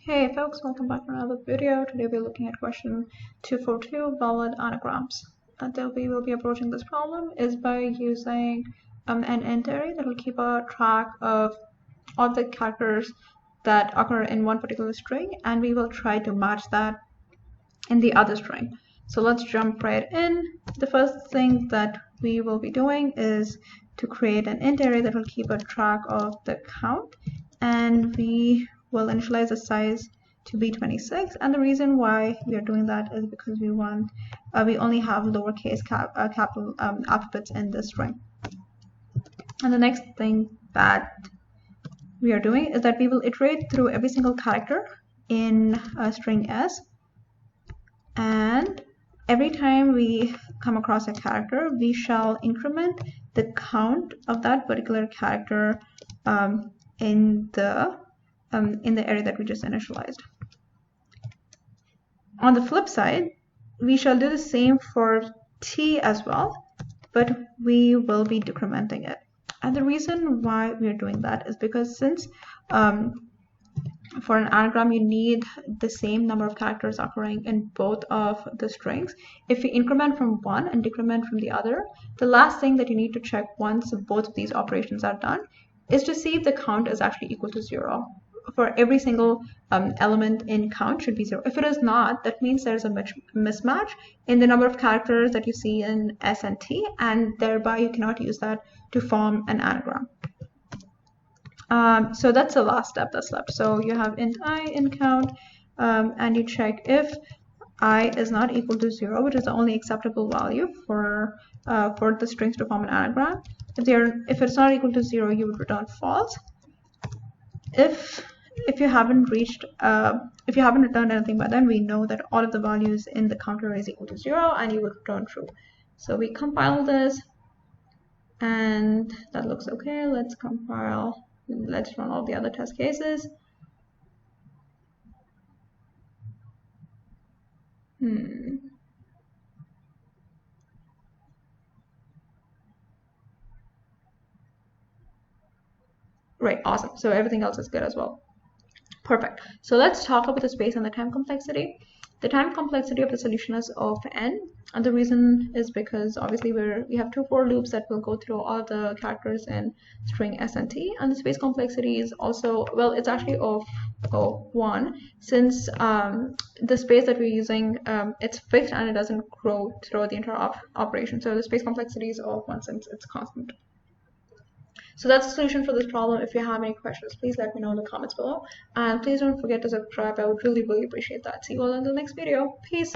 Hey folks, welcome back to another video. Today we're looking at question 242, valid anagrams. The way we'll be approaching this problem is by using an int array that will keep a track of all the characters that occur in one particular string, and we will try to match that in the other string. So let's jump right in. The first thing that we will be doing is to create an int array that will keep a track of the count, and we will initialize the size to be 26, and the reason why we are doing that is because we only have lowercase capital alphabets in this string. And the next thing that we are doing is that we will iterate through every single character in string s, and every time we come across a character, we shall increment the count of that particular character in the array that we just initialized. On the flip side, we shall do the same for t as well, but we will be decrementing it. And the reason why we are doing that is because since for an anagram you need the same number of characters occurring in both of the strings, if we increment from one and decrement from the other, the last thing that you need to check once both of these operations are done is to see if the count is actually equal to 0. For every single element in count should be 0. If it is not, that means there's a mismatch in the number of characters that you see in S and T, and thereby you cannot use that to form an anagram. So that's the last step that's left. So you have int I in count, and you check if I is not equal to 0, which is the only acceptable value for the strings to form an anagram. If it's not equal to 0, you would return false. If you haven't returned anything by then, we know that all of the values in the counter is equal to 0, and you would return true. So we compile this, and that looks okay. Let's compile. Let's run all the other test cases. Right, awesome. So everything else is good as well. Perfect. So let's talk about the space and the time complexity. The time complexity of the solution is of n, and the reason is because obviously we have two for loops that will go through all the characters in string s and t, and the space complexity is also, well, it's actually of 1, since the space that we're using, it's fixed and it doesn't grow throughout the entire operation. So the space complexity is of 1 since it's constant. So that's the solution for this problem. If you have any questions, please let me know in the comments below. And please don't forget to subscribe. I would really, really appreciate that. See you all in the next video. Peace.